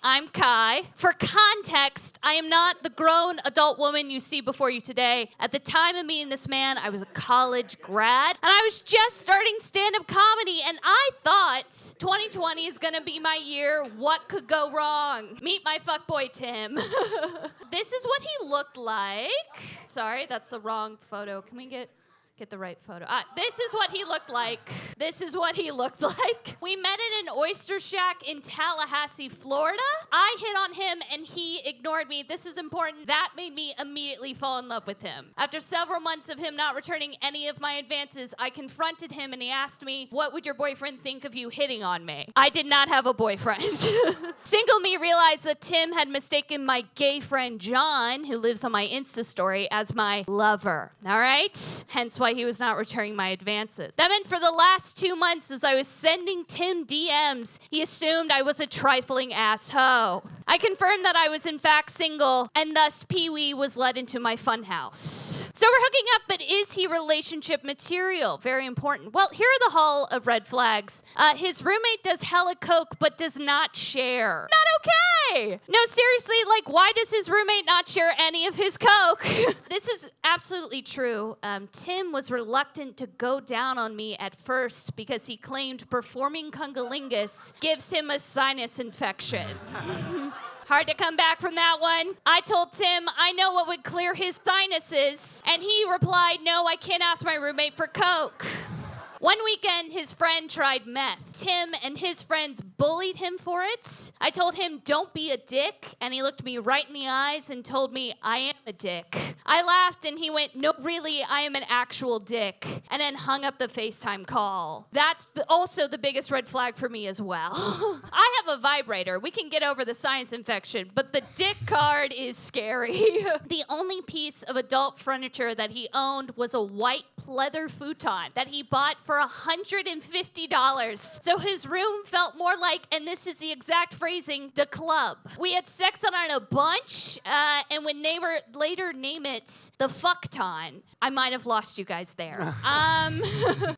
I'm Kye. For context, I am not the grown adult woman you see before you today. At the time of meeting this man, I was a college grad, and I was just starting stand-up comedy, and I thought 2020 is gonna be my year. What could go wrong? Meet my fuckboy Tim. This is what he looked like. Sorry, that's the wrong photo. Can we get the right photo? This is what he looked like. This is what he looked like. We met at an oyster shack in Tallahassee, Florida. I hit on him and he ignored me. This is important. That made me immediately fall in love with him. After several months of him not returning any of my advances, I confronted him and he asked me, "What would your boyfriend think of you hitting on me?" I did not have a boyfriend. Single me realized that Tim had mistaken my gay friend John, who lives on my Insta story, as my lover. All right? Hence why he was not returning my advances. That meant for the last 2 months, as I was sending Tim DMs, he assumed I was a trifling asshole. I confirmed that I was in fact single, and thus Pee-wee was led into my funhouse. So we're hooking up, but is he relationship material? Very important. Well, here are the haul of red flags. His roommate does hella coke, but does not share. Not okay! No, seriously, like, why does his roommate not share any of his coke? This is absolutely true. Tim was reluctant to go down on me at first because he claimed performing cunnilingus gives him a sinus infection. Hard to come back from that one. I told Tim I know what would clear his sinuses, and he replied, "No, I can't ask my roommate for coke." One weekend, his friend tried meth. Tim and his friends bullied him for it. I told him, "Don't be a dick," and he looked me right in the eyes and told me, "I am a dick." I laughed and he went, "No, really, I am an actual dick," and then hung up the FaceTime call. That's also the biggest red flag for me as well. I have a vibrator. We can get over the sinus infection, but the dick card is scary. The only piece of adult furniture that he owned was a white pleather futon that he bought for $150. So his room felt more like, and this is the exact phrasing, the club. We had sex on it a bunch, and would later name it the fuckton. I might have lost you guys there.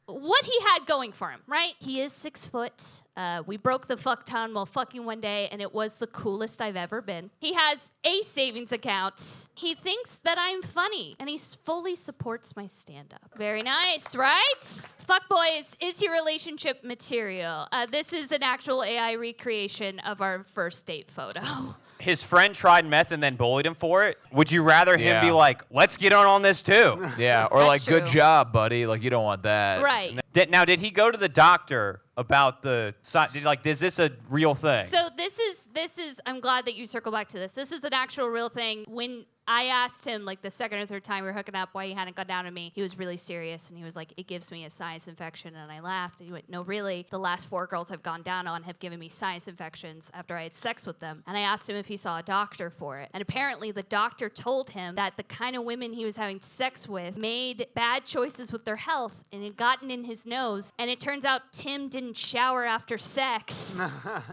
What he had going for him, right? He is 6 foot. We broke the fuckton while fucking one day, and it was the coolest I've ever been. He has a savings account. He thinks that I'm funny, and he fully supports my stand-up. Very nice, right? Fuckboys, is he relationship material? This is an actual AI recreation of our first date photo. His friend tried meth and then bullied him for it. Would you rather him be like, "Let's get on this too"? Yeah, or That's like, true. "Good job, buddy." Like, you don't want that. Right. Now, did he go to the doctor about the... is this a real thing? So this is, I'm glad that you circle back to this. This is an actual real thing. When I asked him, like, the second or third time we were hooking up why he hadn't gone down on me, he was really serious, and he was like, "It gives me a sinus infection," and I laughed, and he went, "No, really, the last 4 girls I've gone down on have given me sinus infections after I had sex with them." And I asked him if he saw a doctor for it, and apparently the doctor told him that the kind of women he was having sex with made bad choices with their health, and it had gotten in his nose, and it turns out Tim didn't shower after sex,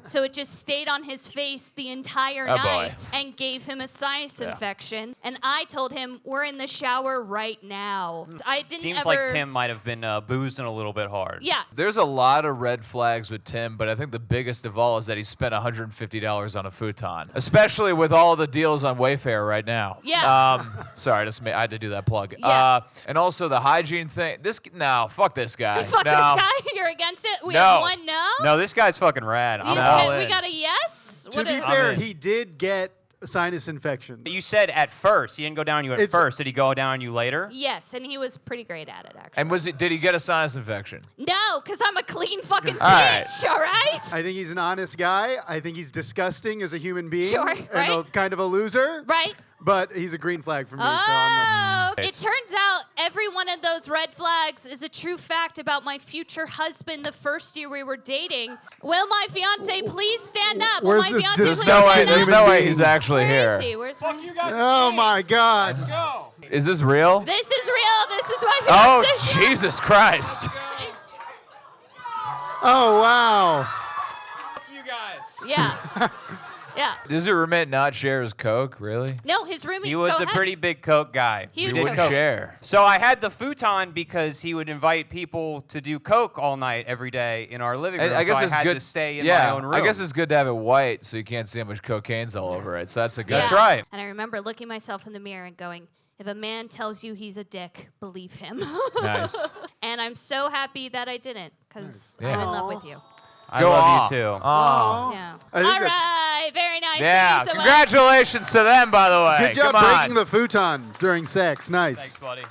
so it just stayed on his face the entire night and gave him a sinus infection. And I told him, "We're in the shower right now." I didn't Seems like Tim might have been boozing a little bit hard. Yeah. There's a lot of red flags with Tim, but I think the biggest of all is that he spent $150 on a futon, especially with all the deals on Wayfair right now. Yeah. Sorry, I had to do that plug. Yeah. And also the hygiene thing. Fuck this guy. Fuck no. this guy? You're against it? We No. have one no? No, this guy's fucking rad. I'm You all said in. we got a yes? To be What fair, in. he did get a sinus infection. You said at first. He didn't go down on you at first. Did he go down on you later? Yes, and he was pretty great at it, actually. And did he get a sinus infection? No, because I'm a clean fucking All right. bitch, all right? I think he's an honest guy. I think he's disgusting as a human being. Sure, And right? kind of a loser. Right? But he's a green flag for me. So I'm Oh, it turns out every one of those red flags is a true fact about my future husband the first year we were dating. Will my fiance please stand up? Will Where's my this fiance dis- please No way. stand There's up? no way being. he's actually Where here. is he? Where's my... Oh my God. Is this real? This is real. This is my Oh, fiance. Jesus Christ. Oh wow. You guys. Yeah. Yeah. Does your roommate not share his Coke, really? No, his roommate. He was go a ahead. pretty big Coke guy. Huge He wouldn't Coke. share. So I had the futon because he would invite people to do Coke all night every day in our living room. I guess so it's I had good to stay in yeah, my own room. I guess it's good to have it white so you can't see how much cocaine's all over it. So that's a good. That's Yeah. right. And I remember looking myself in the mirror and going, if a man tells you he's a dick, believe him. Nice. And I'm so happy that I didn't, because Yeah. I'm in love with you. I Go love on. you too. Oh. Yeah. I think All that's- right. Very nice. Yeah. Thank you so much. Congratulations to them, by the way. Good job Come on. breaking the futon during sex. Nice. Thanks, buddy.